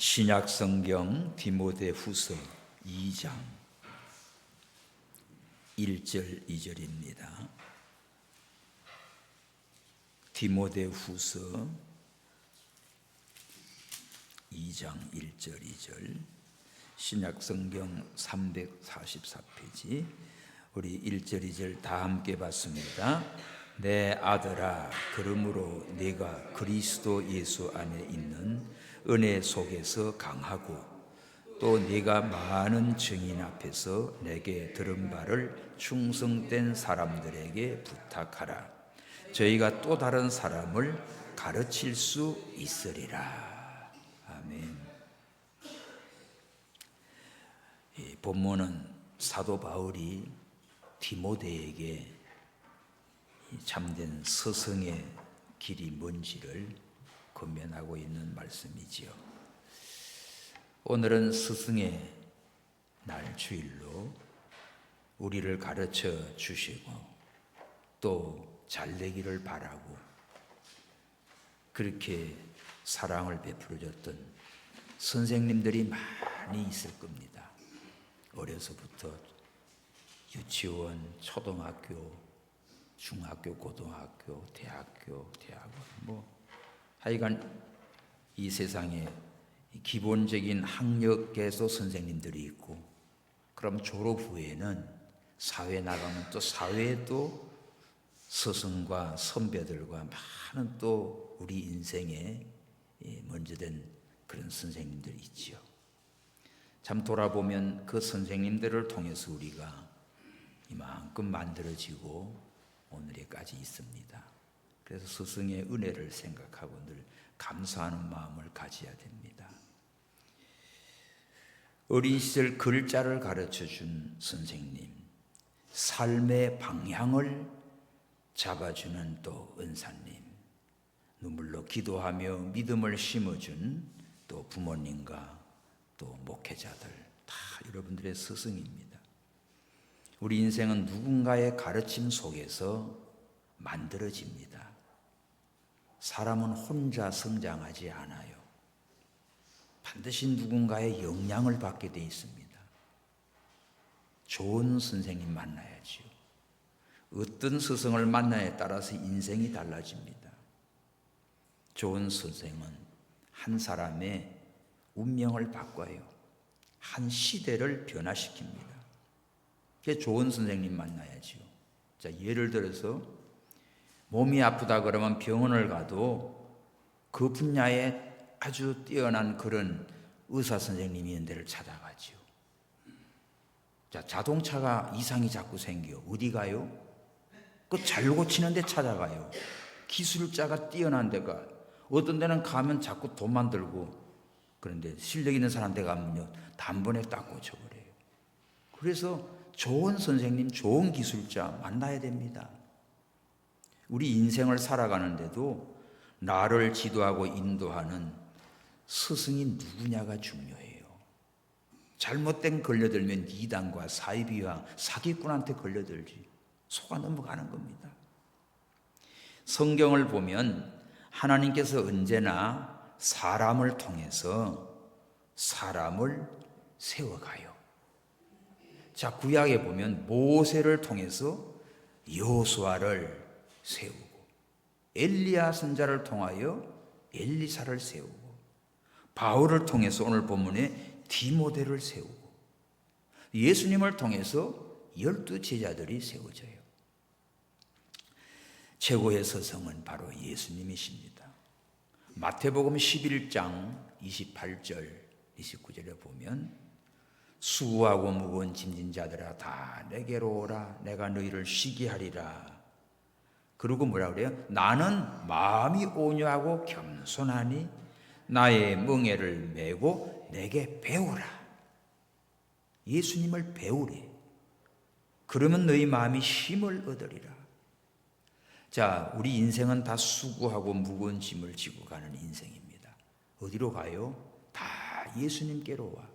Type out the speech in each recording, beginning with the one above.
신약 성경 디모데후서 2장 1절 2절입니다. 디모데후서 2장 1절 2절 신약 성경 344페이지 우리 1절 2절 다 함께 봤습니다. 내 아들아, 그러므로 네가 그리스도 예수 안에 있는 은혜 속에서 강하고 또 네가 많은 증인 앞에서 내게 들은 바를 충성된 사람들에게 부탁하라. 저희가 또 다른 사람을 가르칠 수 있으리라. 아멘. 이 본문은 사도 바울이 디모데에게 참된 스승의 길이 뭔지를 권면하고 있는 말씀이지요. 오늘은 스승의 날 주일로 우리를 가르쳐 주시고 또 잘되기를 바라고 그렇게 사랑을 베풀어줬던 선생님들이 많이 있을 겁니다. 어려서부터 유치원, 초등학교, 중학교, 고등학교, 대학원 하여간 이 세상에 기본적인 학력계에서 선생님들이 있고, 그럼 졸업 후에는 사회 나가면 또 사회에도 스승과 선배들과 많은 또 우리 인생에 먼저 된 그런 선생님들이 있지요. 참 돌아보면 그 선생님들을 통해서 우리가 이만큼 만들어지고 오늘에까지 있습니다. 그래서 스승의 은혜를 생각하고 늘 감사하는 마음을 가져야 됩니다. 어린 시절 글자를 가르쳐준 선생님, 삶의 방향을 잡아주는 또 은사님, 눈물로 기도하며 믿음을 심어준 또 부모님과 또 목회자들, 다 여러분들의 스승입니다. 우리 인생은 누군가의 가르침 속에서 만들어집니다. 사람은 혼자 성장하지 않아요. 반드시 누군가의 영향을 받게 돼 있습니다. 좋은 선생님 만나야지요. 어떤 스승을 만나에 따라서 인생이 달라집니다. 좋은 선생은 한 사람의 운명을 바꿔요. 한 시대를 변화시킵니다. 그래서 좋은 선생님 만나야지요. 자, 예를 들어서 몸이 아프다 그러면 병원을 가도 그 분야에 아주 뛰어난 그런 의사 선생님이 있는 데를 찾아가지요. 자, 자동차가 이상이 자꾸 생겨. 어디 가요? 그 잘 고치는 데 찾아가요. 기술자가 뛰어난 데가, 어떤 데는 가면 자꾸 돈만 들고, 그런데 실력 있는 사람 데 가면요 단번에 딱 고쳐버려요. 그래서 좋은 선생님, 좋은 기술자 만나야 됩니다. 우리 인생을 살아가는데도 나를 지도하고 인도하는 스승이 누구냐가 중요해요. 잘못된 걸려들면 이단과 사이비와 사기꾼한테 걸려들지 속아 넘어가는 겁니다. 성경을 보면 하나님께서 언제나 사람을 통해서 사람을 세워가요. 자, 구약에 보면 모세를 통해서 여호수아를 세우고, 엘리야 선자를 통하여 엘리사를 세우고, 바울을 통해서 오늘 본문에 디모데를 세우고, 예수님을 통해서 12 제자들이 세워져요. 최고의 스승은 바로 예수님이십니다. 마태복음 11장 28절 29절에 보면 수고하고 무거운 짐진 자들아 다 내게로 오라, 내가 너희를 쉬게 하리라. 그리고 뭐라 그래요? 나는 마음이 온유하고 겸손하니 나의 멍에를 메고 내게 배우라. 예수님을 배우래. 그러면 너희 마음이 힘을 얻으리라. 자, 우리 인생은 다 수고하고 무거운 짐을 지고 가는 인생입니다. 어디로 가요? 다 예수님께로 와.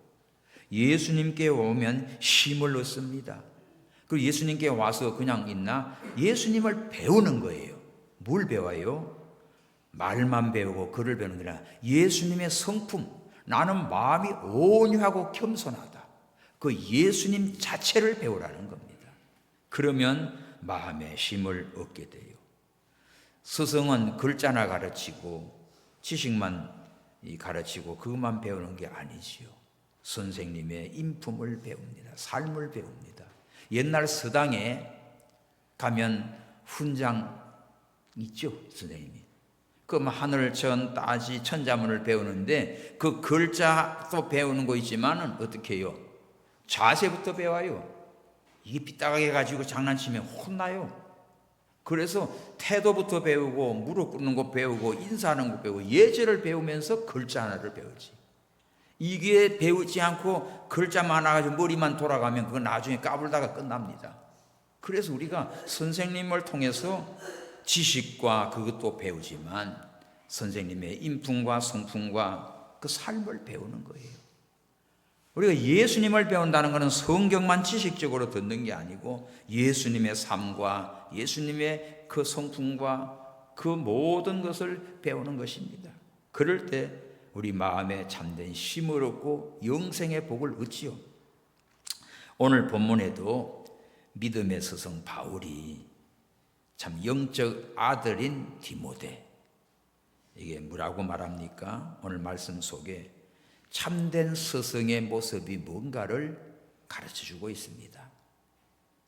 예수님께 오면 힘을 얻습니다. 그리고 예수님께 와서 그냥 있나? 예수님을 배우는 거예요. 뭘 배워요? 말만 배우고 글을 배우는 게 아니라 예수님의 성품, 나는 마음이 온유하고 겸손하다. 그 예수님 자체를 배우라는 겁니다. 그러면 마음의 힘을 얻게 돼요. 스승은 글자나 가르치고 지식만 가르치고 그것만 배우는 게 아니지요. 선생님의 인품을 배웁니다. 삶을 배웁니다. 옛날 서당에 가면 훈장 있죠, 선생님이. 그럼 하늘천, 따지, 천자문을 배우는데 그 글자도 배우는 거 있지만은 어떻게 해요? 자세부터 배워요. 이게 삐딱하게 가지고 장난치면 혼나요. 그래서 태도부터 배우고 무릎 꿇는 거 배우고 인사하는 거 배우고 예절을 배우면서 글자 하나를 배우지. 이게 배우지 않고 글자만 나가지고 머리만 돌아가면 그건 나중에 까불다가 끝납니다. 그래서 우리가 선생님을 통해서 지식과 그것도 배우지만 선생님의 인품과 성품과 그 삶을 배우는 거예요. 우리가 예수님을 배운다는 것은 성경만 지식적으로 듣는 게 아니고 예수님의 삶과 예수님의 그 성품과 그 모든 것을 배우는 것입니다. 그럴 때 우리 마음에 참된 힘을 얻고 영생의 복을 얻지요. 오늘 본문에도 믿음의 스승 바울이 참 영적 아들인 디모데, 이게 뭐라고 말합니까? 오늘 말씀 속에 참된 스승의 모습이 뭔가를 가르쳐주고 있습니다.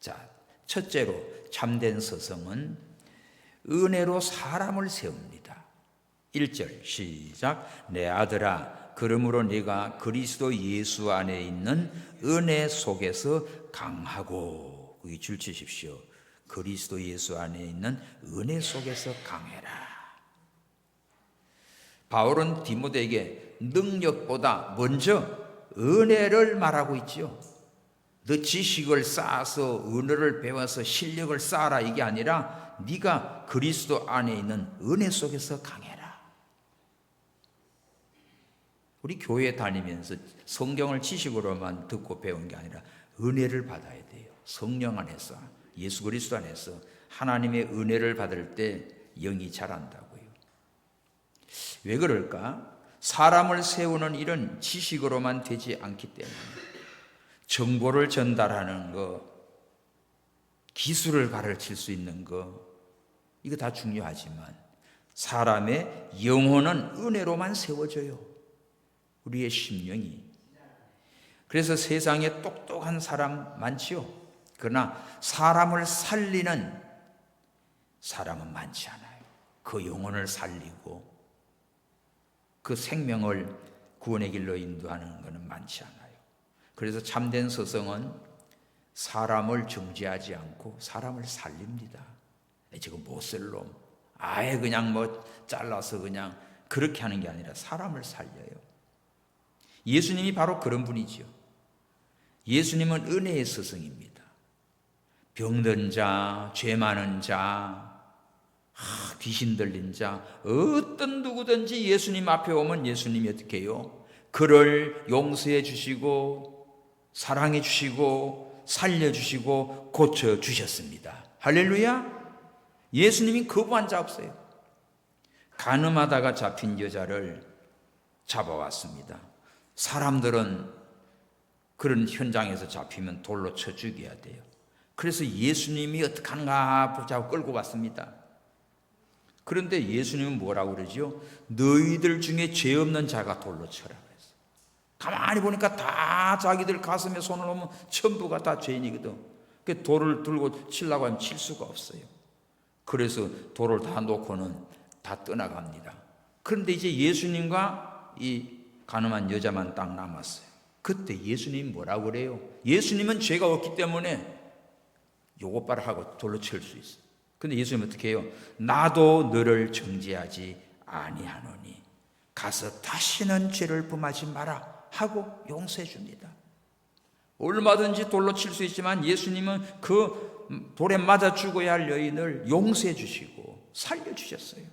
자, 첫째로 참된 스승은 은혜로 사람을 세웁니다. 1절 시작. 내 아들아, 그러므로 네가 그리스도 예수 안에 있는 은혜 속에서 강하고, 여기 줄 치십시오. 그리스도 예수 안에 있는 은혜 속에서 강해라. 바울은 디모데에게 능력보다 먼저 은혜를 말하고 있지요. 너 지식을 쌓아서 은혜를 배워서 실력을 쌓아라, 이게 아니라 네가 그리스도 안에 있는 은혜 속에서 강해라. 우리 교회 다니면서 성경을 지식으로만 듣고 배운 게 아니라 은혜를 받아야 돼요. 성령 안에서, 예수 그리스도 안에서 하나님의 은혜를 받을 때 영이 자란다고요. 왜 그럴까? 사람을 세우는 일은 지식으로만 되지 않기 때문에 정보를 전달하는 거, 기술을 가르칠 수 있는 거, 이거 다 중요하지만 사람의 영혼은 은혜로만 세워져요. 우리의 심령이. 그래서 세상에 똑똑한 사람 많지요. 그러나 사람을 살리는 사람은 많지 않아요. 그 영혼을 살리고 그 생명을 구원의 길로 인도하는 것은 많지 않아요. 그래서 참된 스승은 사람을 정죄하지 않고 사람을 살립니다. 지금 못쓸 놈, 아예 그냥 뭐 잘라서 그냥 그렇게 하는 게 아니라 사람을 살려요. 예수님이 바로 그런 분이지요. 예수님은 은혜의 스승입니다. 병든 자, 죄 많은 자, 귀신 들린 자, 어떤 누구든지 예수님 앞에 오면 예수님이 어떻게 해요? 그를 용서해 주시고 사랑해 주시고 살려 주시고 고쳐 주셨습니다. 할렐루야. 예수님이 거부한 자 없어요. 간음하다가 잡힌 여자를 잡아왔습니다. 사람들은 그런 현장에서 잡히면 돌로 쳐 죽여야 돼요. 그래서 예수님이 어떡하는가 보자고 끌고 왔습니다. 그런데 예수님은 뭐라고 그러죠? 너희들 중에 죄 없는 자가 돌로 쳐라 그랬어요. 가만히 보니까 다 자기들 가슴에 손을 놓으면 전부가 다 죄인이거든. 그 돌을 들고 치려고 하면 칠 수가 없어요. 그래서 돌을 다 놓고는 다 떠나갑니다. 그런데 이제 예수님과 이 가늠한 여자만 딱 남았어요. 그때 예수님이 뭐라고 그래요? 예수님은 죄가 없기 때문에 요것 봐라 하고 돌로 칠 수 있어요. 근데 예수님은 어떻게 해요? 나도 너를 정죄하지 아니하노니 가서 다시는 죄를 범하지 마라 하고 용서해 줍니다. 얼마든지 돌로 칠 수 있지만 예수님은 그 돌에 맞아 죽어야 할 여인을 용서해 주시고 살려주셨어요.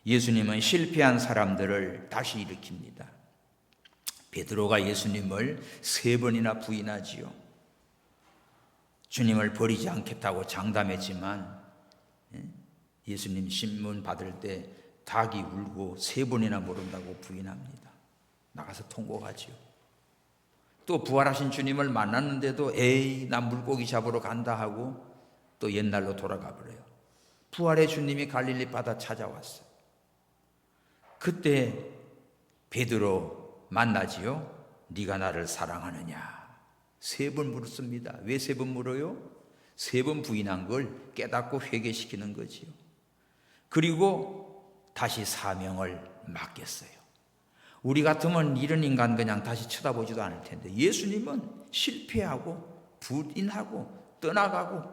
예수님은 실패한 사람들을 다시 일으킵니다. 베드로가 예수님을 3번이나 부인하지요. 주님을 버리지 않겠다고 장담했지만 예수님 신문 받을 때 닭이 울고 3번이나 모른다고 부인합니다. 나가서 통곡하지요. 또 부활하신 주님을 만났는데도 에이 나 물고기 잡으러 간다 하고 또 옛날로 돌아가 버려요. 부활의 주님이 갈릴리 바다 찾아왔어요. 그때 베드로 만나지요. 네가 나를 사랑하느냐 3번 물었습니다. 왜 3번 물어요? 3번 부인한 걸 깨닫고 회개시키는 거지요. 그리고 다시 사명을 맡겼어요. 우리 같으면 이런 인간 그냥 다시 쳐다보지도 않을 텐데 예수님은 실패하고 부인하고 떠나가고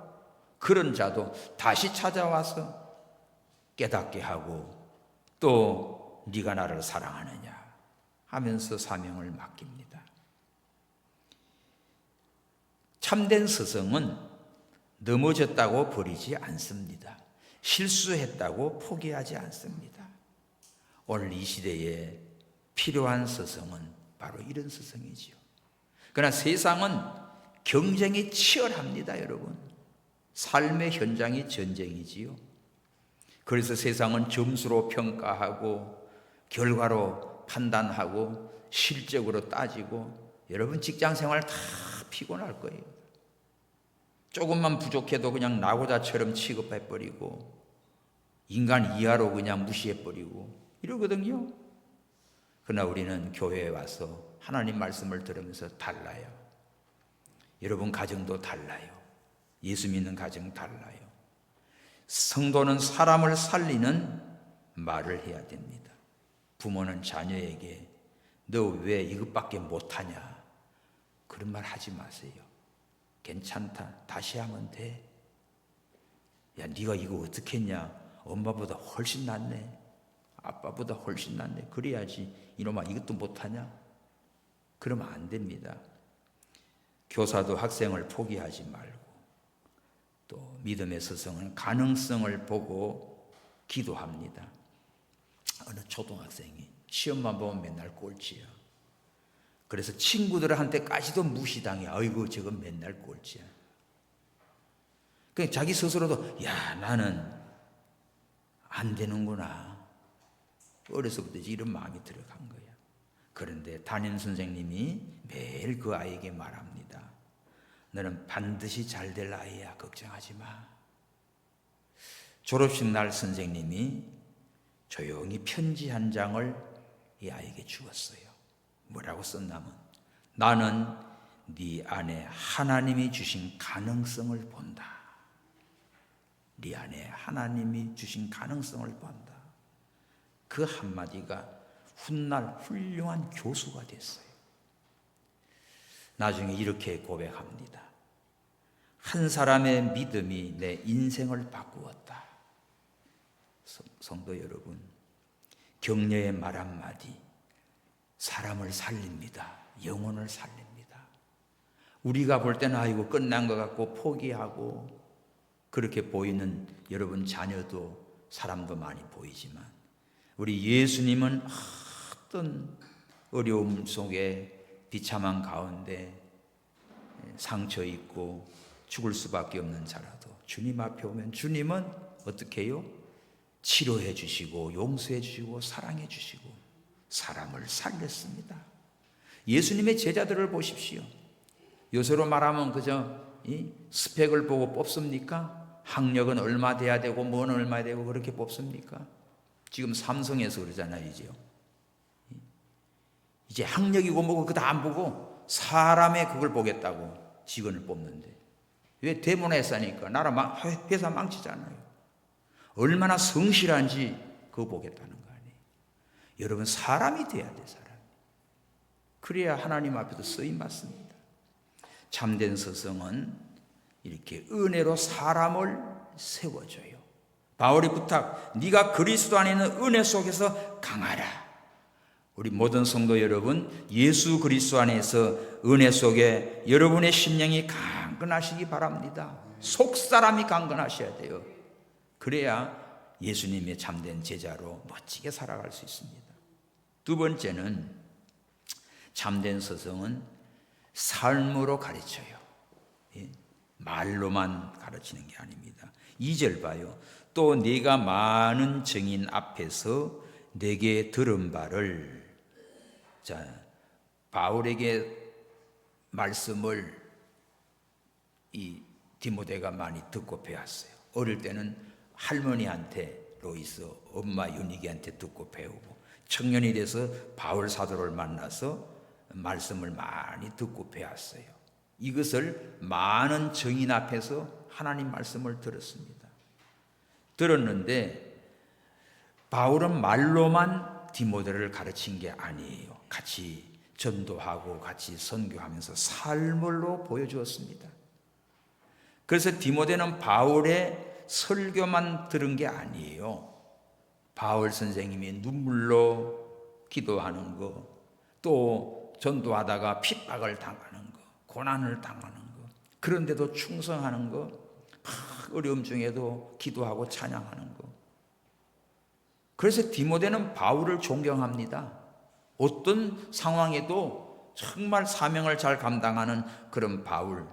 그런 자도 다시 찾아와서 깨닫게 하고 또 네가 나를 사랑하느냐 하면서 사명을 맡깁니다. 참된 스승은 넘어졌다고 버리지 않습니다. 실수했다고 포기하지 않습니다. 오늘 이 시대에 필요한 스승은 바로 이런 스승이지요. 그러나 세상은 경쟁이 치열합니다, 여러분. 삶의 현장이 전쟁이지요. 그래서 세상은 점수로 평가하고 결과로 판단하고 실적으로 따지고 여러분 직장 생활 다 피곤할 거예요. 조금만 부족해도 그냥 나고자처럼 취급해버리고 인간 이하로 그냥 무시해버리고 이러거든요. 그러나 우리는 교회에 와서 하나님 말씀을 들으면서 달라요. 여러분 가정도 달라요. 예수 믿는 가정 달라요. 성도는 사람을 살리는 말을 해야 됩니다. 부모는 자녀에게 너 왜 이것밖에 못하냐 그런 말 하지 마세요. 괜찮다. 다시 하면 돼. 야 네가 이거 어떻게 했냐. 엄마보다 훨씬 낫네. 아빠보다 훨씬 낫네. 그래야지. 이놈아 이것도 못하냐. 그러면 안 됩니다. 교사도 학생을 포기하지 말고 또 믿음의 스승은 가능성을 보고 기도합니다. 어느 초등학생이 시험만 보면 맨날 꼴찌야. 그래서 친구들한테까지도 무시당해. 아이고 저건 맨날 꼴찌야. 그러니까 자기 스스로도 야 나는 안 되는구나. 어려서부터 이런 마음이 들어간 거야. 그런데 담임 선생님이 매일 그 아이에게 말합니다. 너는 반드시 잘 될 아이야. 걱정하지 마. 졸업식 날 선생님이 조용히 편지 한 장을 이 아이에게 주었어요. 뭐라고 썼냐면 나는 네 안에 하나님이 주신 가능성을 본다. 네 안에 하나님이 주신 가능성을 본다. 그 한마디가 훗날 훌륭한 교수가 됐어요. 나중에 이렇게 고백합니다. 한 사람의 믿음이 내 인생을 바꾸었다. 성도 여러분, 격려의 말 한마디 사람을 살립니다. 영혼을 살립니다. 우리가 볼 때는 아이고 끝난 것 같고 포기하고 그렇게 보이는 여러분 자녀도 사람도 많이 보이지만 우리 예수님은 어떤 어려움 속에 비참한 가운데 상처 있고 죽을 수밖에 없는 자라도 주님 앞에 오면 주님은 어떻게 해요? 치료해 주시고 용서해 주시고 사랑해 주시고 사람을 살렸습니다. 예수님의 제자들을 보십시오. 요새로 말하면 그저 스펙을 보고 뽑습니까? 학력은 얼마 돼야 되고 뭐는 얼마 되고 그렇게 뽑습니까? 지금 삼성에서 그러잖아요. 이제 학력이고 뭐고 그거 다 안 보고 사람의 그걸 보겠다고 직원을 뽑는데 왜 대본에서 하니까 나라 회사 망치잖아요. 얼마나 성실한지 그거 보겠다는 거 아니에요. 여러분 사람이 돼야 돼. 사람. 그래야 하나님 앞에도 쓰임 받습니다. 참된 스승은 이렇게 은혜로 사람을 세워줘요. 바울이 부탁 네가 그리스도 안에 있는 은혜 속에서 강하라. 우리 모든 성도 여러분 예수 그리스도 안에서 은혜 속에 여러분의 심령이 강건하시기 바랍니다. 속사람이 강건하셔야 돼요. 그래야 예수님의 참된 제자로 멋지게 살아갈 수 있습니다. 두 번째는 참된 스승은 삶으로 가르쳐요. 말로만 가르치는 게 아닙니다. 2절 봐요. 또 네가 많은 증인 앞에서 내게 들은 바를 자, 바울에게 말씀을 이 디모데가 많이 듣고 배웠어요. 어릴 때는 할머니한테 로이스, 엄마 유니기한테 듣고 배우고, 청년이 돼서 바울 사도를 만나서 말씀을 많이 듣고 배웠어요. 이것을 많은 증인 앞에서 하나님 말씀을 들었습니다. 들었는데 바울은 말로만 디모데를 가르친 게 아니에요. 같이 전도하고 같이 선교하면서 삶으로 보여주었습니다. 그래서 디모데는 바울의 설교만 들은 게 아니에요. 바울 선생님이 눈물로 기도하는 거, 또 전도하다가 핍박을 당하는 거, 고난을 당하는 거, 그런데도 충성하는 거, 어려움 중에도 기도하고 찬양하는 거. 그래서 디모데는 바울을 존경합니다. 어떤 상황에도 정말 사명을 잘 감당하는 그런 바울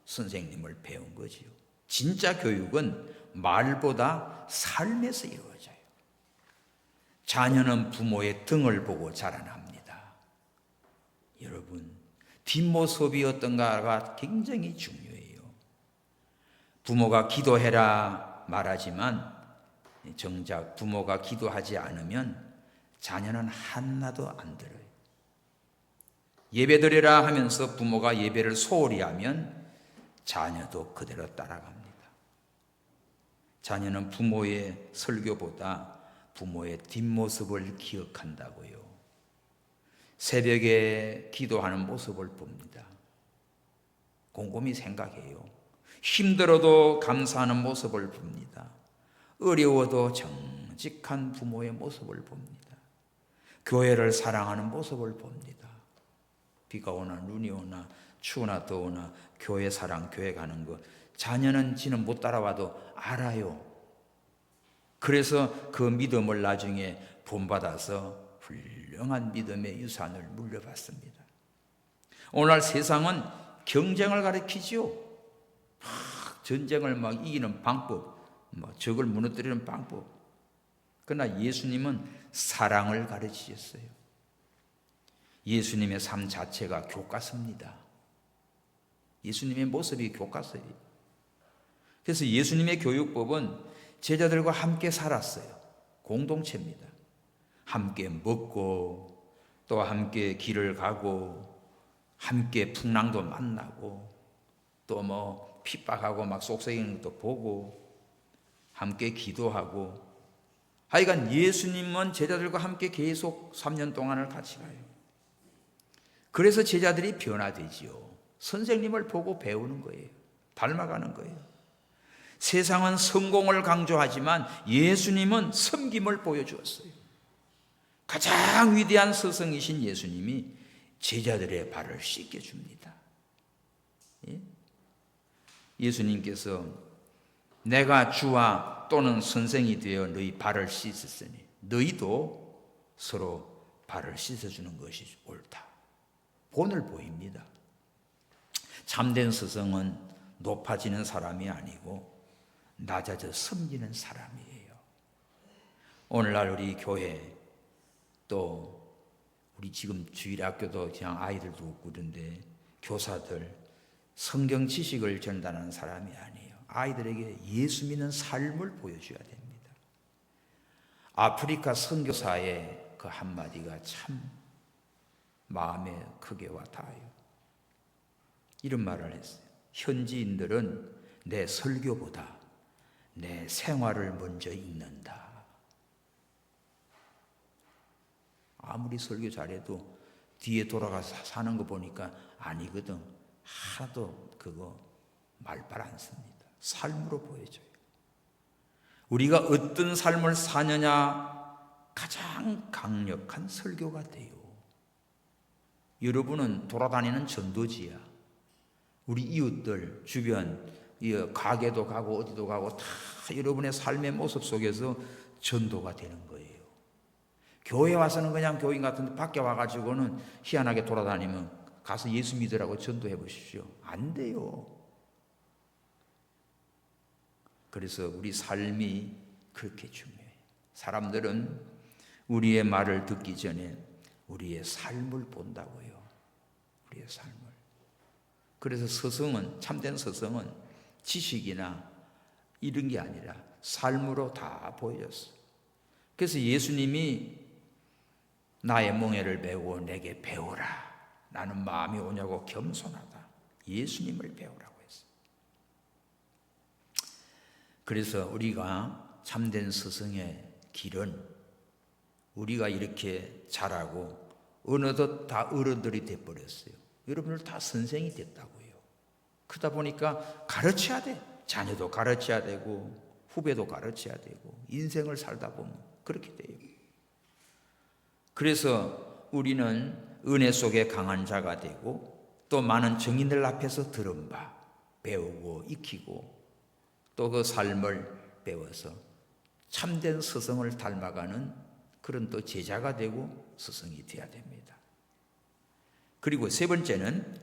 선생님을 배운 거지요. 진짜 교육은 말보다 삶에서 이루어져요. 자녀는 부모의 등을 보고 자라납니다. 여러분, 뒷모습이 어떤가가 굉장히 중요해요. 부모가 기도해라 말하지만 정작 부모가 기도하지 않으면 자녀는 하나도 안 들어요. 예배드리라 하면서 부모가 예배를 소홀히 하면 자녀도 그대로 따라갑니다. 자녀는 부모의 설교보다 부모의 뒷모습을 기억한다고요. 새벽에 기도하는 모습을 봅니다. 곰곰이 생각해요. 힘들어도 감사하는 모습을 봅니다. 어려워도 정직한 부모의 모습을 봅니다. 교회를 사랑하는 모습을 봅니다. 비가 오나 눈이 오나 추우나 더우나 교회 사랑, 교회 가는 거 자녀는 지는 못 따라와도 알아요. 그래서 그 믿음을 나중에 본받아서 훌륭한 믿음의 유산을 물려받습니다. 오늘날 세상은 경쟁을 가르치죠. 전쟁을 막 이기는 방법, 적을 무너뜨리는 방법. 그러나 예수님은 사랑을 가르치셨어요. 예수님의 삶 자체가 교과서입니다. 예수님의 모습이 교과서예요. 그래서 예수님의 교육법은 제자들과 함께 살았어요. 공동체입니다. 함께 먹고 또 함께 길을 가고 함께 풍랑도 만나고 또 핍박하고 막 속썩이는 것도 보고 함께 기도하고, 하여간 예수님은 제자들과 함께 계속 3년 동안을 같이 가요. 그래서 제자들이 변화되지요. 선생님을 보고 배우는 거예요. 닮아가는 거예요. 세상은 성공을 강조하지만 예수님은 섬김을 보여주었어요. 가장 위대한 스승이신 예수님이 제자들의 발을 씻겨줍니다. 예수님께서 내가 주와 또는 선생이 되어 너희 발을 씻었으니 너희도 서로 발을 씻어주는 것이 옳다. 본을 보입니다. 참된 스승은 높아지는 사람이 아니고 낮아져 섬기는 사람이에요. 오늘날 우리 교회 또 우리 지금 주일학교도 그냥 아이들도 없고 그런데 교사들 성경 지식을 전달하는 사람이 아니에요. 아이들에게 예수 믿는 삶을 보여줘야 됩니다. 아프리카 선교사의 그 한마디가 참 마음에 크게 와닿아요. 이런 말을 했어요. 현지인들은 내 설교보다 내 생활을 먼저 읽는다. 아무리 설교 잘해도 뒤에 돌아가서 사는 거 보니까 아니거든. 하나도 그거 말발 안 씁니다. 삶으로 보여줘요. 우리가 어떤 삶을 사느냐 가장 강력한 설교가 돼요. 여러분은 돌아다니는 전도지야. 우리 이웃들 주변 가게도 가고 어디도 가고 다 여러분의 삶의 모습 속에서 전도가 되는 거예요. 교회 와서는 그냥 교인 같은데 밖에 와가지고는 희한하게 돌아다니면 가서 예수 믿으라고 전도해 보십시오. 안 돼요. 그래서 우리 삶이 그렇게 중요해요. 사람들은 우리의 말을 듣기 전에 우리의 삶을 본다고요. 우리의 삶을. 그래서 서성은, 참된 서성은 지식이나 이런 게 아니라 삶으로 다 보여졌어. 그래서 예수님이 나의 멍에를 메고 내게 배우라. 나는 마음이 오냐고 겸손하다. 예수님을 배우라고 했어. 그래서 우리가 참된 스승의 길은 우리가 이렇게 자라고 어느덧 다 어른들이 돼버렸어요. 여러분들 다 선생이 됐다고요. 그러다 보니까 가르쳐야 돼. 자녀도 가르쳐야 되고 후배도 가르쳐야 되고 인생을 살다 보면 그렇게 돼요. 그래서 우리는 은혜 속에 강한 자가 되고 또 많은 정인들 앞에서 들은 바 배우고 익히고 또 그 삶을 배워서 참된 스승을 닮아가는 그런 또 제자가 되고 스승이 되어야 됩니다. 그리고 세 번째는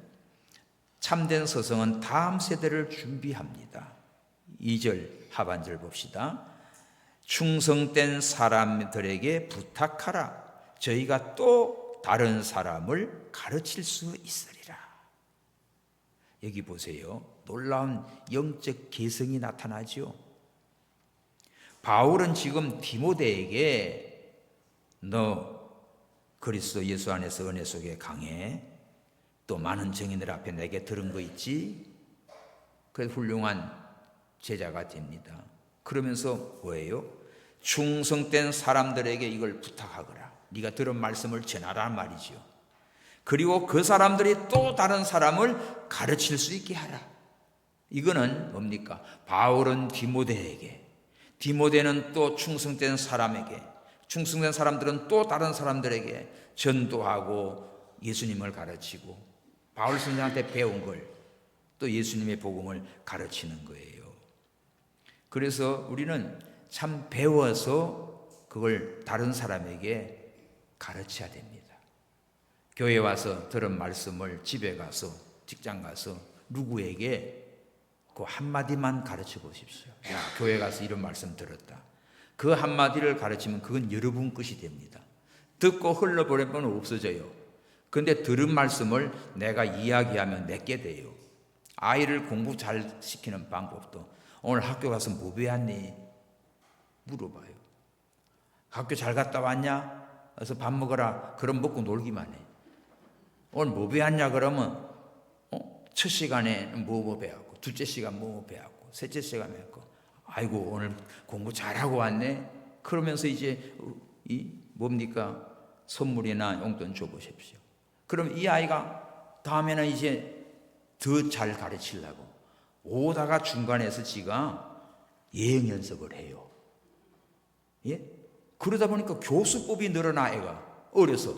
참된 스승은 다음 세대를 준비합니다. 2절 하반절 봅시다. 충성된 사람들에게 부탁하라. 저희가 또 다른 사람을 가르칠 수 있으리라. 여기 보세요. 놀라운 영적 개성이 나타나죠. 바울은 지금 디모데에게 너 그리스도 예수 안에서 은혜 속에 강해. 또 많은 증인들 앞에 내게 들은 거 있지. 그래서 훌륭한 제자가 됩니다. 그러면서 뭐예요? 충성된 사람들에게 이걸 부탁하거라. 네가 들은 말씀을 전하라는 말이죠. 그리고 그 사람들이 또 다른 사람을 가르칠 수 있게 하라. 이거는 뭡니까? 바울은 디모데에게, 디모데는 또 충성된 사람에게, 충성된 사람들은 또 다른 사람들에게 전도하고 예수님을 가르치고 바울 선생한테 배운 걸 또 예수님의 복음을 가르치는 거예요. 그래서 우리는 참 배워서 그걸 다른 사람에게 가르쳐야 됩니다. 교회 와서 들은 말씀을 집에 가서 직장 가서 누구에게 그 한마디만 가르쳐 보십시오. 야, 교회 가서 이런 말씀 들었다. 그 한마디를 가르치면 그건 여러분 것이 됩니다. 듣고 흘러버리면 없어져요. 그런데 들은 말씀을 내가 이야기하면 내게 돼요. 아이를 공부 잘 시키는 방법도 오늘 학교 가서 뭐 배웠니? 물어봐요. 학교 잘 갔다 왔냐? 그래서 밥 먹어라. 그럼 먹고 놀기만 해. 오늘 뭐 배웠냐? 그러면 첫 시간에는 뭐 배웠고 둘째 시간 뭐 배웠고 셋째 시간 배웠고 아이고 오늘 공부 잘하고 왔네. 그러면서 이제 이 뭡니까? 선물이나 용돈 줘보십시오. 그럼 이 아이가 다음에는 이제 더 잘 가르치려고 오다가 중간에서 지가 예행 연습을 해요. 예? 그러다 보니까 교수법이 늘어나 애가 어려서.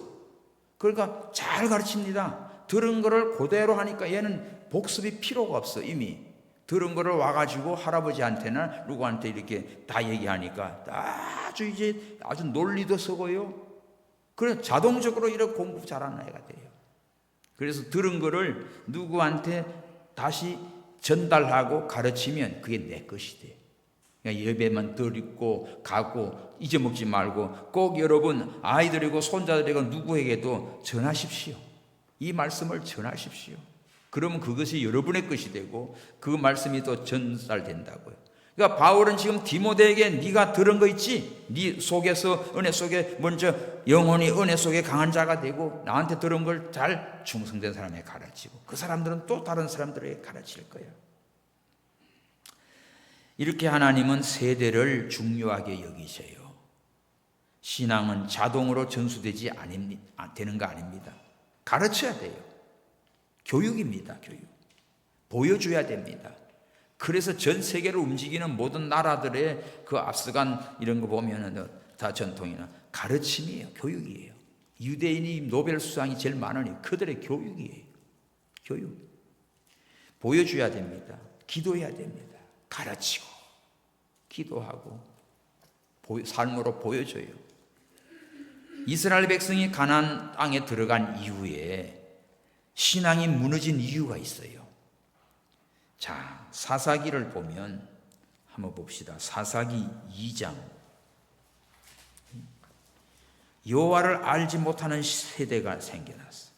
그러니까 잘 가르칩니다. 들은 거를 그대로 하니까 얘는 복습이 필요가 없어. 이미 들은 거를 와가지고 할아버지한테나 누구한테 이렇게 다 얘기하니까 아주 논리도 쓰고요. 그래서 자동적으로 이렇게 공부 잘하는 애가 돼요. 그래서 들은 거를 누구한테 다시 전달하고 가르치면 그게 내 것이 돼. 그러니까 예배만 드리고 가고 잊어먹지 말고 꼭 여러분 아이들이고 손자들이고 누구에게도 전하십시오. 이 말씀을 전하십시오. 그러면 그것이 여러분의 것이 되고 그 말씀이 또 전달된다고요. 그러니까 바울은 지금 디모데에게 네가 들은 거 있지? 네 속에서 은혜 속에 먼저 영혼이 은혜 속에 강한 자가 되고 나한테 들은 걸 잘 충성된 사람에게 가르치고 그 사람들은 또 다른 사람들에게 가르칠 거야. 이렇게 하나님은 세대를 중요하게 여기셔요. 신앙은 자동으로 전수되지 되는 거 아닙니다. 가르쳐야 돼요. 교육입니다. 교육. 보여줘야 됩니다. 그래서 전 세계를 움직이는 모든 나라들의 그 앞서간 이런 거 보면은 다 전통이나 가르침이에요. 교육이에요. 유대인이 노벨 수상이 제일 많으니 그들의 교육이에요. 교육. 보여줘야 됩니다. 기도해야 됩니다. 가르치고 기도하고 삶으로 보여줘요. 이스라엘 백성이 가나안 땅에 들어간 이후에 신앙이 무너진 이유가 있어요. 자, 사사기를 보면 한번 봅시다. 사사기 2장 여호와를 알지 못하는 세대가 생겨났어.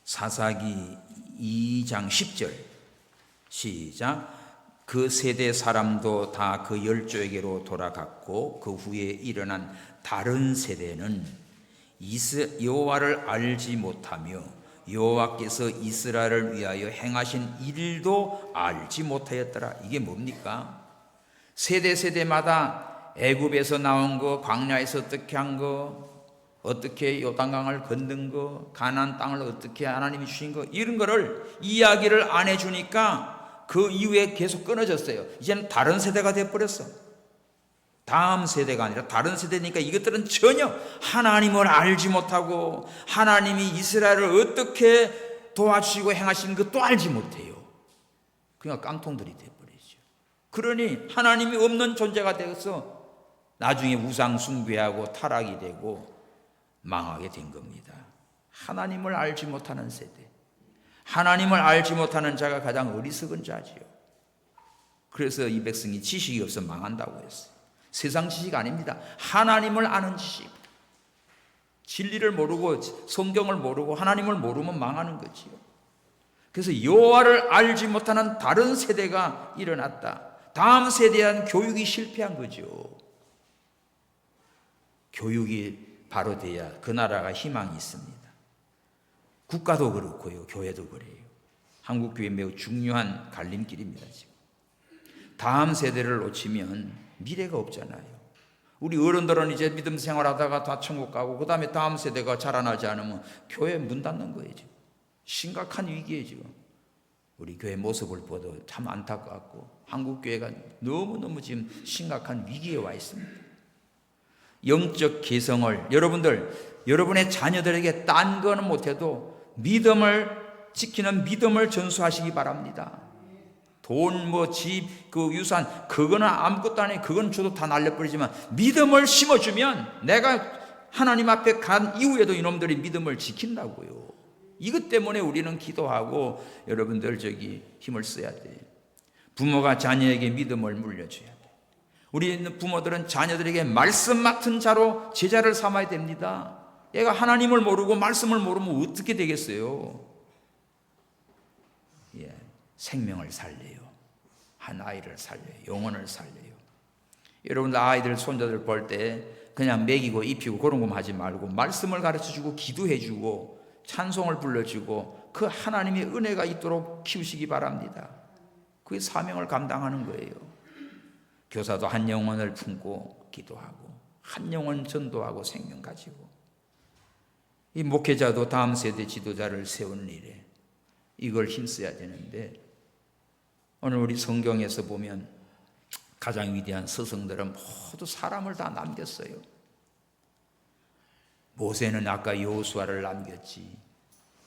사사기 2장 10절 시작. 그 세대 사람도 다 그 열조에게로 돌아갔고 그 후에 일어난 다른 세대는 여호와를 알지 못하며 여호와께서 이스라엘을 위하여 행하신 일도 알지 못하였더라. 이게 뭡니까? 세대마다 애굽에서 나온 거, 광야에서 어떻게 한 거, 어떻게 요단강을 건넌 거, 가나안 땅을 어떻게 하나님이 주신 거, 이런 거를 이야기를 안 해주니까 그 이후에 계속 끊어졌어요. 이제는 다른 세대가 돼버렸어. 다음 세대가 아니라 다른 세대니까 이것들은 전혀 하나님을 알지 못하고 하나님이 이스라엘을 어떻게 도와주시고 행하시는 것도 알지 못해요. 그냥 깡통들이 돼버리죠. 그러니 하나님이 없는 존재가 되어서 나중에 우상 숭배하고 타락이 되고 망하게 된 겁니다. 하나님을 알지 못하는 세대, 하나님을 알지 못하는 자가 가장 어리석은 자지요. 그래서 이 백성이 지식이 없어 망한다고 했어요. 세상 지식 아닙니다. 하나님을 아는 지식. 진리를 모르고 성경을 모르고 하나님을 모르면 망하는 거지요. 그래서 여호와를 알지 못하는 다른 세대가 일어났다. 다음 세대에 대한 교육이 실패한 거죠. 교육이 바로 돼야 그 나라가 희망이 있습니다. 국가도 그렇고요, 교회도 그래요. 한국 교회 매우 중요한 갈림길입니다. 지금 다음 세대를 놓치면 미래가 없잖아요. 우리 어른들은 이제 믿음 생활하다가 다 천국 가고 그 다음에 다음 세대가 자라나지 않으면 교회 문 닫는 거예요. 지금 심각한 위기에 지금 우리 교회 모습을 보도 참 안타깝고 한국 교회가 너무너무 지금 심각한 위기에 와 있습니다. 영적 개성을 여러분의 자녀들에게 딴 거는 못해도 믿음을 지키는 믿음을 전수하시기 바랍니다. 돈, 집, 유산, 그거는 아무것도 아니에요. 그건 줘도 다 날려버리지만 믿음을 심어주면 내가 하나님 앞에 간 이후에도 이놈들이 믿음을 지킨다고요. 이것 때문에 우리는 기도하고 여러분들 힘을 써야 돼요. 부모가 자녀에게 믿음을 물려줘야 돼요. 우리 부모들은 자녀들에게 말씀 맡은 자로 제자를 삼아야 됩니다. 얘가 하나님을 모르고 말씀을 모르면 어떻게 되겠어요? 생명을 살려요. 한 아이를 살려요. 영혼을 살려요. 여러분들 아이들, 손자들 볼 때 그냥 먹이고 입히고 그런 것만 하지 말고 말씀을 가르쳐주고 기도해주고 찬송을 불러주고 그 하나님의 은혜가 있도록 키우시기 바랍니다. 그게 사명을 감당하는 거예요. 교사도 한 영혼을 품고 기도하고 한 영혼 전도하고 생명 가지고 이 목회자도 다음 세대 지도자를 세우는 일에 이걸 힘써야 되는데 오늘 우리 성경에서 보면 가장 위대한 스승들은 모두 사람을 다 남겼어요. 모세는 아까 여호수아를 남겼지,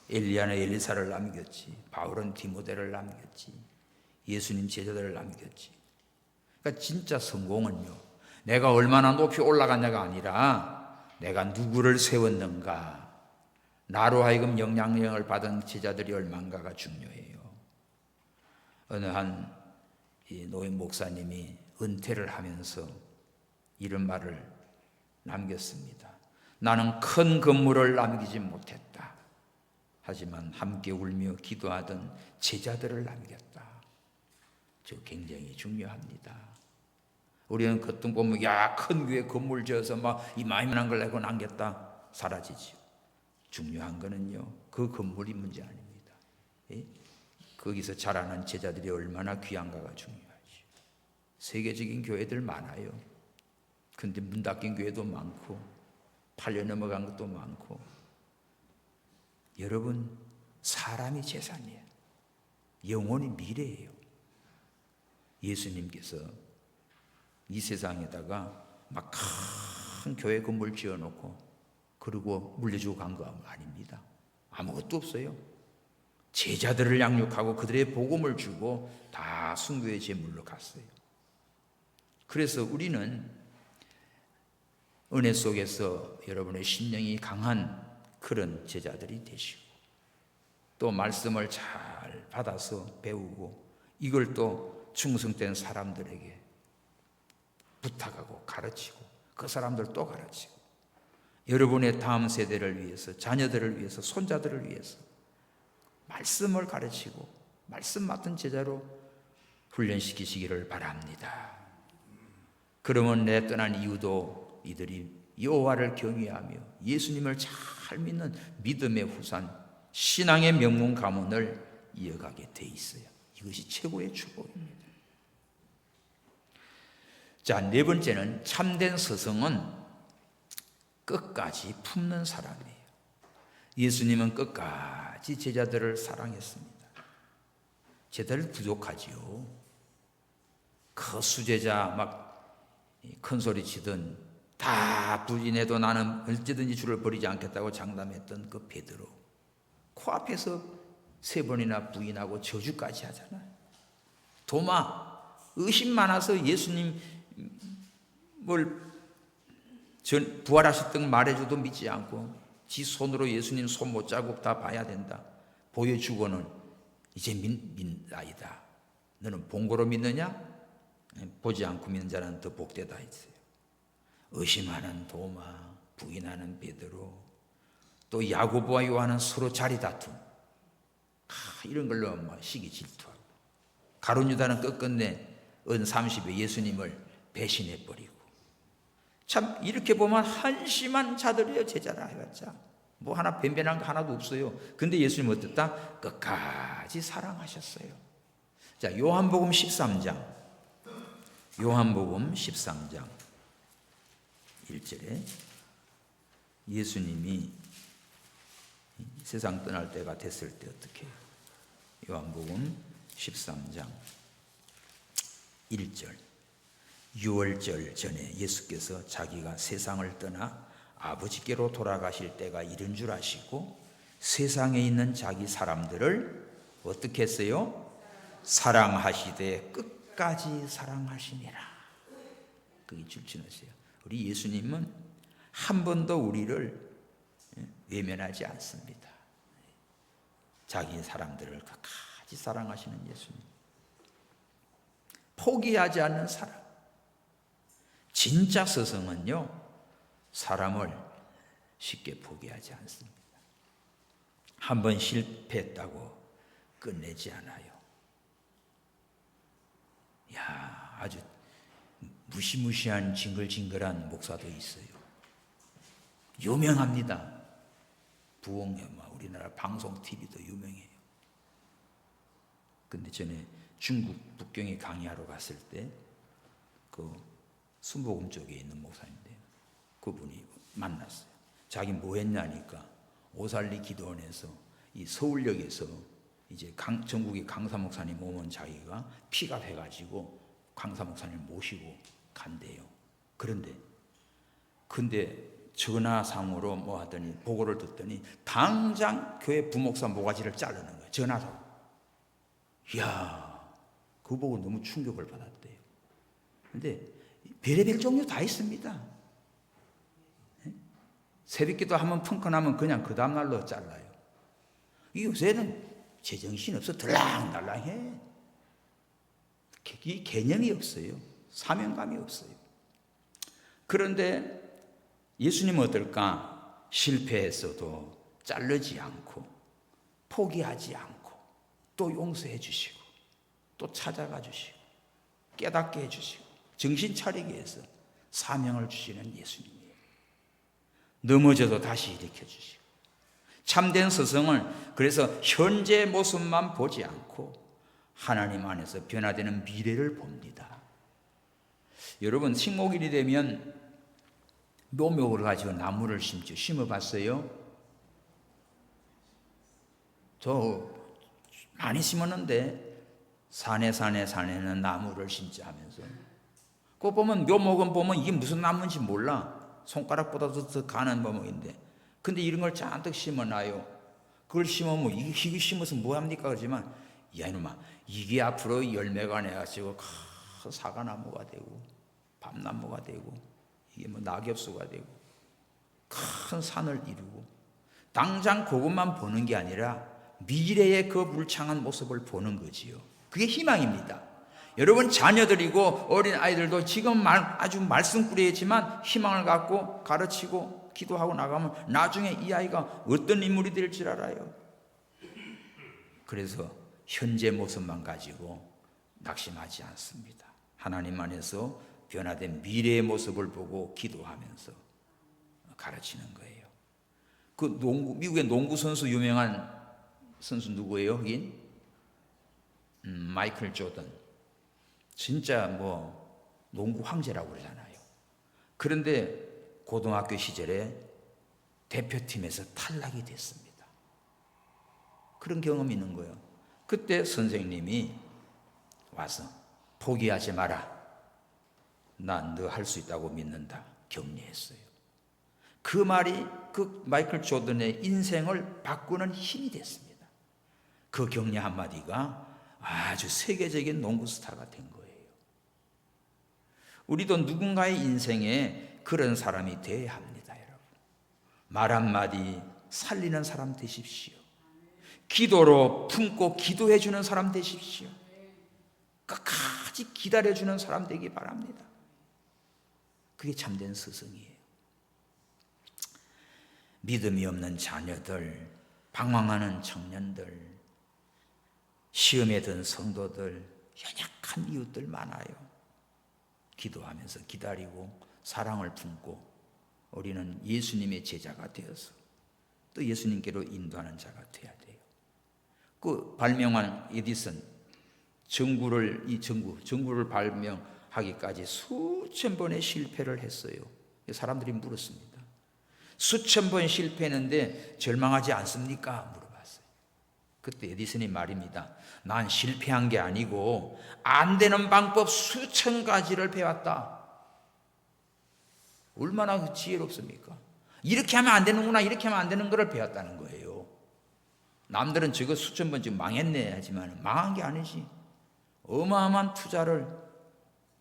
엘리야는 엘리사를 남겼지, 바울은 디모데를 남겼지, 예수님 제자들을 남겼지. 그러니까 진짜 성공은요, 내가 얼마나 높이 올라갔냐가 아니라 내가 누구를 세웠는가, 나로 하여금 영향력을 받은 제자들이 얼마인가가 중요해요. 어느 한 노인 목사님이 은퇴를 하면서 이런 말을 남겼습니다. 나는 큰 건물을 남기지 못했다. 하지만 함께 울며 기도하던 제자들을 남겼다. 저 굉장히 중요합니다. 우리는 그것도 보면 큰 교회 건물 지어서 막 이만한 걸 내고 남겼다. 사라지죠. 중요한 거는요, 그 건물이 문제 아닙니다. 거기서 자라는 제자들이 얼마나 귀한가가 중요하죠. 세계적인 교회들 많아요. 근데 문 닫힌 교회도 많고 8년 넘어간 것도 많고. 여러분, 사람이 재산이에요. 영혼이 미래예요. 예수님께서 이 세상에다가 막 큰 교회 건물 지어놓고 그리고 물려주고 간 거 아닙니다. 아무것도 없어요. 제자들을 양육하고 그들의 복음을 주고 다 순교의 제물로 갔어요. 그래서 우리는 은혜 속에서 여러분의 심령이 강한 그런 제자들이 되시고 또 말씀을 잘 받아서 배우고 이걸 또 충성된 사람들에게 부탁하고 가르치고 그 사람들 또 가르치고 여러분의 다음 세대를 위해서, 자녀들을 위해서, 손자들을 위해서 말씀을 가르치고 말씀 맡은 제자로 훈련시키시기를 바랍니다. 그러면 내 떠난 이유도 이들이 여호와를 경외하며 예수님을 잘 믿는 믿음의 후산, 신앙의 명문 가문을 이어가게 돼 있어요. 이것이 최고의 축복입니다. 자, 네 번째는 참된 스승은 끝까지 품는 사람이에요. 예수님은 끝까지 제자들을 사랑했습니다. 제자들 부족하지요. 그 수제자 막 큰 소리 치던 다 부인해도 나는 언제든지 주를 버리지 않겠다고 장담했던 그 베드로, 코앞에서 3번이나 부인하고 저주까지 하잖아요. 도마, 의심 많아서 예수님을 부활하셨던 말해줘도 믿지 않고 지 손으로 예수님 손못 자국 다 봐야 된다 보여주고는 이제 믿나이다. 너는 본고로 믿느냐? 보지 않고 믿는 자는 더 복되다 했어요. 의심하는 도마, 부인하는 베드로, 또 야고보와 요한은 서로 자리 다툼, 이런 걸로 시기 질투하고, 가룟 유다는 끝끝내 은 30에 예수님을 배신해버리고. 참 이렇게 보면 한심한 자들이에요. 제자라 해봤자 뭐 하나 변변한 거 하나도 없어요. 근데 예수님 어땠다? 끝까지 사랑하셨어요. 자, 요한복음 13장 1절에 예수님이 세상 떠날 때가 됐을 때 어떻게 해요? 요한복음 13장 1절, 유월절 전에 예수께서 자기가 세상을 떠나 아버지께로 돌아가실 때가 이른 줄 아시고 세상에 있는 자기 사람들을 어떻게 했어요? 사랑하시되 끝까지 사랑하시니라. 그게 출신하세요. 우리 예수님은 한 번도 우리를 외면하지 않습니다. 자기 사람들을 끝까지 사랑하시는 예수님, 포기하지 않는 사랑. 진짜 스승은요, 사람을 쉽게 포기하지 않습니다. 한 번 실패했다고 끝내지 않아요. 야, 아주 무시무시한 징글징글한 목사도 있어요. 유명합니다. 우리나라 방송 TV도 유명해요. 근데 전에 중국 북경에 강의하러 갔을 때 그 순복음 쪽에 있는 목사인데 그분이 만났어요. 자기 뭐 했냐니까 오살리 기도원에서 이 서울역에서 이제 전국의 강사 목사님 오면 자기가 픽업해가지고 강사 목사님 모시고 간대요. 근데 전화상으로 뭐 하더니 보고를 듣더니 당장 교회 부목사 모가지를 자르는 거예요. 전화로. 이야, 그거 보고 너무 충격을 받았대요. 근데 별의별 종류 다 있습니다. 새벽기도 한번 펑크나면 그냥 그 다음날로 잘라요. 이 요새는 제정신 없어 들랑달랑해. 이 개념이 없어요. 사명감이 없어요. 그런데 예수님은 어떨까? 실패했어도 자르지 않고 포기하지 않고 또 용서해 주시고 또 찾아가 주시고 깨닫게 해 주시고 정신 차리게 해서 사명을 주시는 예수님이에요. 넘어져도 다시 일으켜 주시고. 참된 스승은 그래서 현재 모습만 보지 않고 하나님 안에서 변화되는 미래를 봅니다. 여러분, 식목일이 되면 묘목을 가지고 나무를 심죠. 심어봤어요? 저 많이 심었는데 산에는 나무를 심자 하면서 그거 보면 묘목은 보면 이게 무슨 나무인지 몰라. 손가락보다도 더 가는 묘목인데 근데 이런 걸 잔뜩 심어놔요. 그걸 심으면 이거 심어서 뭐합니까? 그러지만 야 이놈아, 이게 앞으로 열매가 내가지고 큰 사과나무가 되고 밤나무가 되고 이게 뭐 낙엽수가 되고 큰 산을 이루고 당장 그것만 보는 게 아니라 미래의 그 물창한 모습을 보는 거지요. 그게 희망입니다. 여러분 자녀들이고 어린 아이들도 지금 아주 말씀꾸리지만 희망을 갖고 가르치고 기도하고 나가면 나중에 이 아이가 어떤 인물이 될 줄 알아요. 그래서 현재 모습만 가지고 낙심하지 않습니다. 하나님 안에서 변화된 미래의 모습을 보고 기도하면서 가르치는 거예요. 미국의 농구 선수 유명한 선수 누구예요? 여긴 마이클 조던. 진짜 농구 황제라고 그러잖아요. 그런데 고등학교 시절에 대표팀에서 탈락이 됐습니다. 그런 경험이 있는 거예요. 그때 선생님이 와서 포기하지 마라. 난 너 할 수 있다고 믿는다. 격려했어요. 그 말이 그 마이클 조던의 인생을 바꾸는 힘이 됐습니다. 그 격려 한마디가 아주 세계적인 농구 스타가 된 거예요. 우리도 누군가의 인생에 그런 사람이 되어야 합니다, 여러분. 말 한마디 살리는 사람 되십시오. 기도로 품고 기도해 주는 사람 되십시오. 끝까지 기다려주는 사람 되기 바랍니다. 그게 참된 스승이에요. 믿음이 없는 자녀들, 방황하는 청년들, 시험에 든 성도들, 연약한 이웃들 많아요. 기도하면서 기다리고 사랑을 품고 우리는 예수님의 제자가 되어서 또 예수님께로 인도하는 자가 되어야 돼요. 그 발명한 에디슨, 전구를 발명하기까지 수천 번의 실패를 했어요. 사람들이 물었습니다. 수천 번 실패했는데 절망하지 않습니까? 물어봤어요. 그때 에디슨이 말입니다. 난 실패한 게 아니고 안 되는 방법 수천 가지를 배웠다. 얼마나 지혜롭습니까? 이렇게 하면 안 되는구나, 이렇게 하면 안 되는 거를 배웠다는 거예요. 남들은 저거 수천 번 지금 망했네 하지만 망한 게 아니지. 어마어마한 투자를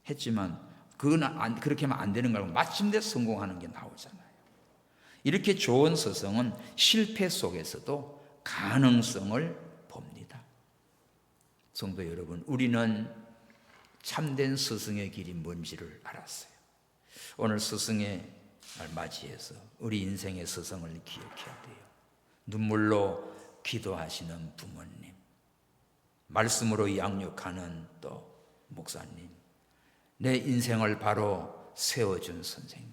했지만 그렇게 하면 안 되는 거라고 마침내 성공하는 게 나오잖아요. 이렇게 좋은 스승은 실패 속에서도 가능성을 봅니다. 성도 여러분, 우리는 참된 스승의 길이 뭔지를 알았어요. 오늘 스승의 날 맞이해서 우리 인생의 스승을 기억해야 돼요. 눈물로 기도하시는 부모님, 말씀으로 양육하는 또 목사님, 내 인생을 바로 세워준 선생님,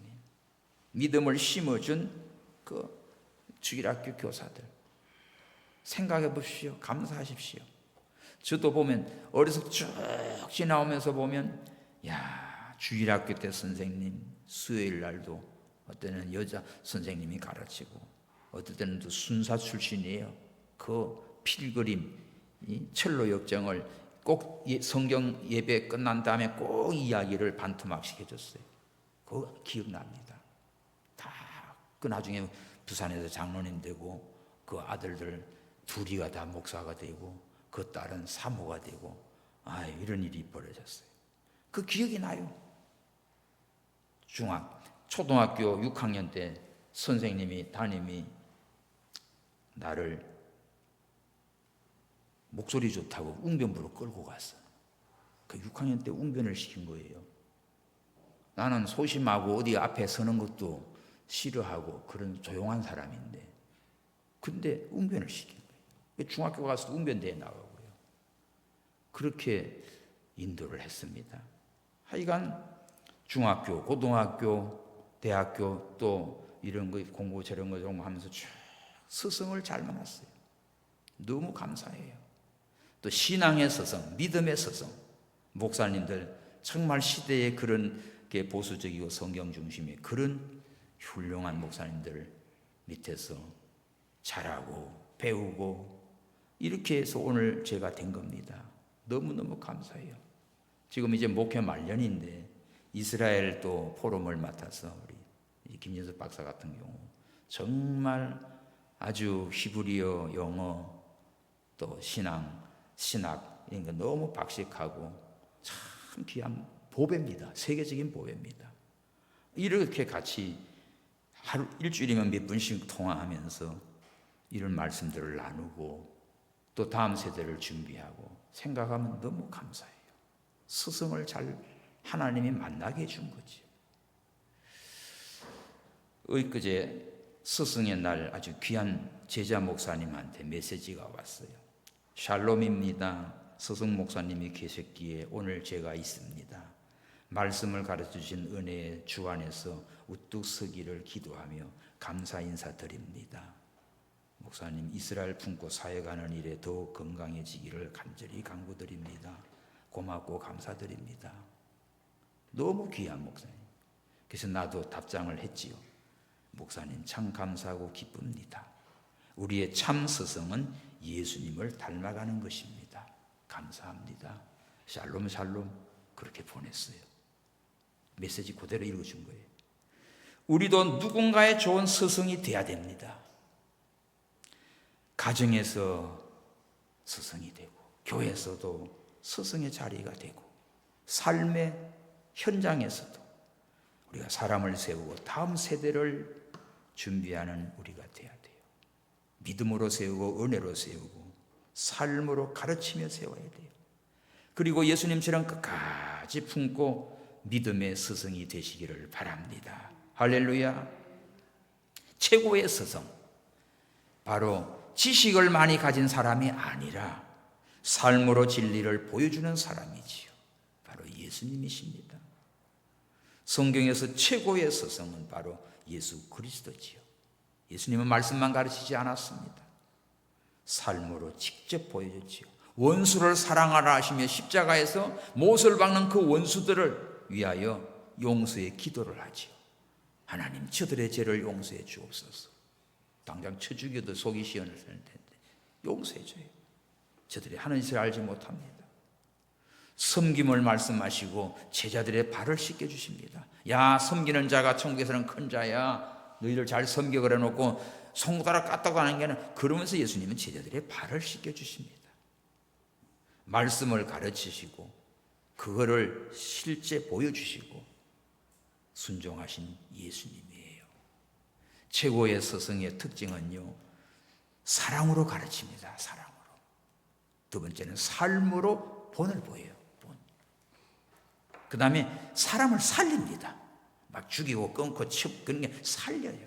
믿음을 심어준 그 주일학교 교사들, 생각해 보십시오. 감사하십시오. 저도 보면 어려서 쭉 지나오면서 보면 주일학교 때 선생님, 수요일 날도 어떤 때는 여자 선생님이 가르치고 어떤 때는 또 순사 출신이에요. 그 필그림 철로 역정을 꼭 성경 예배 끝난 다음에 꼭 이야기를 반토막씩 해줬어요. 그거 기억납니다. 다 그 나중에 부산에서 장로님 되고 그 아들들 둘이가 다 목사가 되고 그 딸은 사모가 되고 이런 일이 벌어졌어요. 그 기억이 나요. 초등학교 6학년 때 담임이 나를 목소리 좋다고 웅변부로 끌고 갔어. 그 6학년 때 웅변을 시킨 거예요. 나는 소심하고 어디 앞에 서는 것도 싫어하고 그런 조용한 사람인데 근데 웅변을 시킨 거예요. 중학교 가서 웅변대회 나가고요. 그렇게 인도를 했습니다. 하여간 중학교, 고등학교, 대학교 또 이런 거 공부 저런 거 하면서 쭉 스승을 잘 만났어요. 너무 감사해요. 또 신앙의 스승, 믿음의 스승, 목사님들 정말 시대의 그런 게 보수적이고 성경 중심의 그런 훌륭한 목사님들 밑에서 자라고 배우고 이렇게 해서 오늘 제가 된 겁니다. 너무너무 감사해요. 지금 이제 목회 말년인데 이스라엘 또 포럼을 맡아서 우리 김진석 박사 같은 경우 정말 아주 히브리어, 영어 또 신학 이런 거 너무 박식하고 참 귀한 보배입니다. 세계적인 보배입니다. 이렇게 같이 하루 일주일이면 몇 분씩 통화하면서 이런 말씀들을 나누고 또 다음 세대를 준비하고 생각하면 너무 감사해요. 스승을 잘 하나님이 만나게 해준 거지. 엊그제 스승의 날 아주 귀한 제자 목사님한테 메시지가 왔어요. 샬롬입니다. 스승 목사님이 계셨기에 오늘 제가 있습니다. 말씀을 가르쳐주신 은혜의 주 안에서 우뚝 서기를 기도하며 감사 인사드립니다. 목사님 이스라엘 품고 사역하는 일에 더 건강해지기를 간절히 간구드립니다. 고맙고 감사드립니다. 너무 귀한 목사님. 그래서 나도 답장을 했지요. 목사님 참 감사하고 기쁩니다. 우리의 참 스승은 예수님을 닮아가는 것입니다. 감사합니다. 샬롬 샬롬 그렇게 보냈어요. 메시지 그대로 읽어준 거예요. 우리도 누군가의 좋은 스승이 돼야 됩니다. 가정에서 스승이 되고 교회에서도 스승의 자리가 되고 삶의 현장에서도 우리가 사람을 세우고 다음 세대를 준비하는 우리가 돼야 돼요. 믿음으로 세우고 은혜로 세우고 삶으로 가르치며 세워야 돼요. 그리고 예수님처럼 끝까지 품고 믿음의 스승이 되시기를 바랍니다. 할렐루야. 최고의 스승, 바로 지식을 많이 가진 사람이 아니라 삶으로 진리를 보여주는 사람이지요. 바로 예수님이십니다. 성경에서 최고의 스승은 바로 예수 그리스도지요. 예수님은 말씀만 가르치지 않았습니다. 삶으로 직접 보여줬지요. 원수를 사랑하라 하시며 십자가에서 못을 박는 그 원수들을 위하여 용서의 기도를 하지요. 하나님 저들의 죄를 용서해 주옵소서. 당장 쳐 죽여도 속이 시원할 텐데 용서해 줘요. 저들이 하는 짓을 알지 못합니다. 섬김을 말씀하시고 제자들의 발을 씻겨 주십니다. 야, 섬기는 자가 천국에서는 큰 자야. 너희들 잘 섬겨 그래 놓고 손가락 까딱 하는 게 아니라 그러면서 예수님은 제자들의 발을 씻겨 주십니다. 말씀을 가르치시고 그거를 실제 보여주시고 순종하신 예수님이에요. 최고의 스승의 특징은요, 사랑으로 가르칩니다. 사랑으로. 두 번째는 삶으로 본을 보여요. 본. 그 다음에 사람을 살립니다. 막 죽이고 끊고 치고 그런 게 살려요.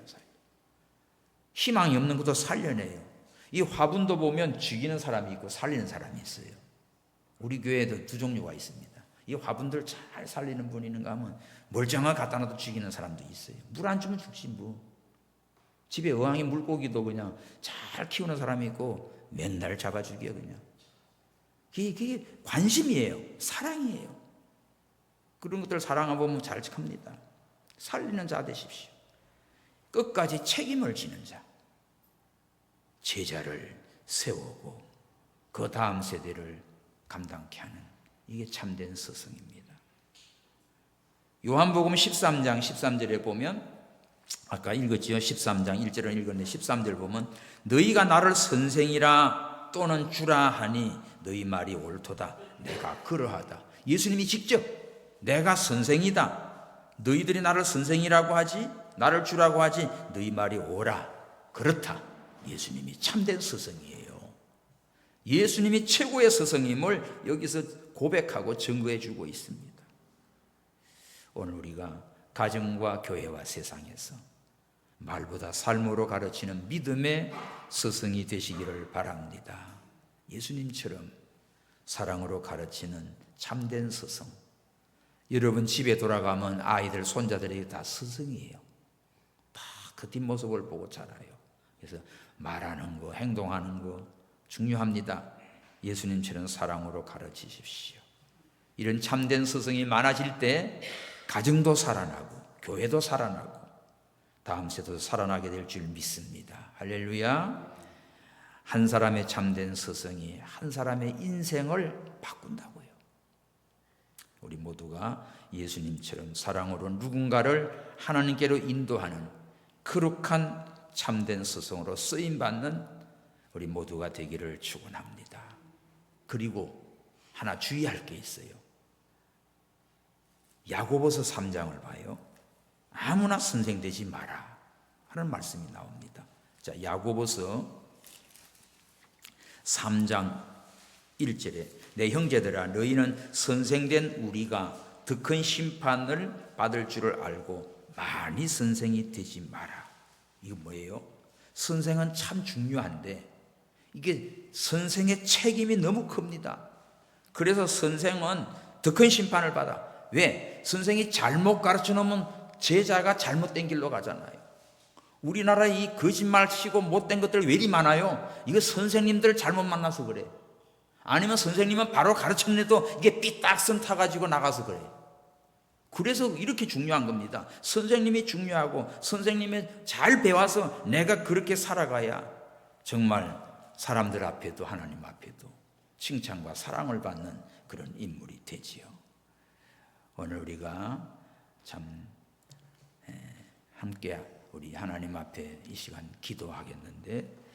희망이 없는 것도 살려내요. 이 화분도 보면 죽이는 사람이 있고 살리는 사람이 있어요. 우리 교회에도 두 종류가 있습니다. 이 화분들 잘 살리는 분이 있는가 하면 멀쩡한 거 갖다 놔도 죽이는 사람도 있어요. 물 안 주면 죽지 뭐. 집에 어항에 물고기도 그냥 잘 키우는 사람이 있고 맨날 잡아 죽여 그냥. 그게 관심이에요. 사랑이에요. 그런 것들 사랑해보면 잘 큽니다. 살리는 자 되십시오. 끝까지 책임을 지는 자. 제자를 세우고 그 다음 세대를 감당케 하는, 이게 참된 스승입니다. 요한복음 13장 13절에 보면, 아까 읽었지요. 13장 1절은 읽었는데 13절 보면 너희가 나를 선생이라 또는 주라 하니 너희 말이 옳도다. 내가 그러하다. 예수님이 직접 내가 선생이다. 너희들이 나를 선생이라고 하지, 나를 주라고 하지, 너희 말이 옳아. 그렇다. 예수님이 참된 스승이에요. 예수님이 최고의 스승임을 여기서 고백하고 증거해 주고 있습니다. 오늘 우리가 가정과 교회와 세상에서 말보다 삶으로 가르치는 믿음의 스승이 되시기를 바랍니다. 예수님처럼 사랑으로 가르치는 참된 스승. 여러분 집에 돌아가면 아이들, 손자들이 다 스승이에요. 다 그 뒷모습을 보고 자라요. 그래서 말하는 거, 행동하는 거 중요합니다. 예수님처럼 사랑으로 가르치십시오. 이런 참된 스승이 많아질 때 가정도 살아나고 교회도 살아나고 다음 세대도 살아나게 될 줄 믿습니다. 할렐루야. 한 사람의 참된 스승이 한 사람의 인생을 바꾼다고요. 우리 모두가 예수님처럼 사랑으로 누군가를 하나님께로 인도하는 거룩한 참된 스승으로 쓰임받는 우리 모두가 되기를 축원합니다. 그리고 하나 주의할 게 있어요. 야고보서 3장을 봐요. 아무나 선생 되지 마라 하는 말씀이 나옵니다. 자, 야고보서 3장 1절에 내 형제들아, 너희는 선생된 우리가 더 큰 심판을 받을 줄을 알고 많이 선생이 되지 마라. 이거 뭐예요? 선생은 참 중요한데 이게 선생의 책임이 너무 큽니다. 그래서 선생은 더 큰 심판을 받아. 왜? 선생이 잘못 가르쳐 놓으면 제자가 잘못된 길로 가잖아요. 우리나라에 이 거짓말 치고 못된 것들 왜 이리 많아요? 이거 선생님들 잘못 만나서 그래. 아니면 선생님은 바로 가르쳤는데도 이게 삐딱선 타가지고 나가서 그래. 그래서 이렇게 중요한 겁니다. 선생님이 중요하고 선생님이 잘 배워서 내가 그렇게 살아가야 정말 사람들 앞에도 하나님 앞에도 칭찬과 사랑을 받는 그런 인물이 되지요. 오늘 우리가 참 함께 우리 하나님 앞에 이 시간 기도하겠는데,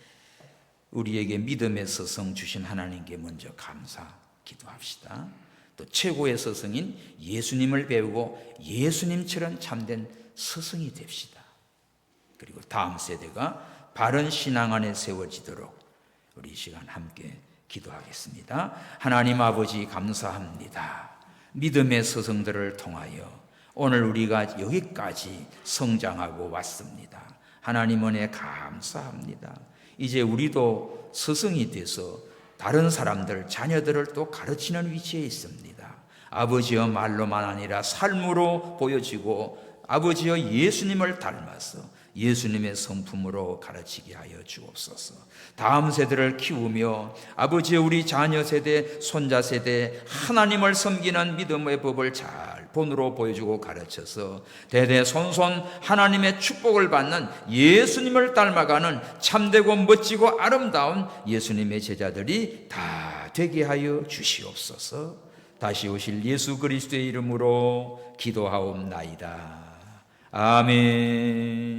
우리에게 믿음의 스승 주신 하나님께 먼저 감사 기도합시다. 또 최고의 스승인 예수님을 배우고 예수님처럼 참된 스승이 됩시다. 그리고 다음 세대가 바른 신앙 안에 세워지도록 우리 이 시간 함께 기도하겠습니다. 하나님 아버지, 감사합니다. 믿음의 스승들을 통하여 오늘 우리가 여기까지 성장하고 왔습니다. 하나님 은혜 감사합니다. 이제 우리도 스승이 돼서 다른 사람들, 자녀들을 또 가르치는 위치에 있습니다. 아버지여 말로만 아니라 삶으로 보여지고 아버지여 예수님을 닮아서 예수님의 성품으로 가르치게 하여 주옵소서. 다음 세대를 키우며 아버지여 우리 자녀 세대, 손자 세대 하나님을 섬기는 믿음의 법을 잘 본으로 보여주고 가르쳐서 대대손손 하나님의 축복을 받는 예수님을 닮아가는 참되고 멋지고 아름다운 예수님의 제자들이 다 되게 하여 주시옵소서. 다시 오실 예수 그리스도의 이름으로 기도하옵나이다. 아멘.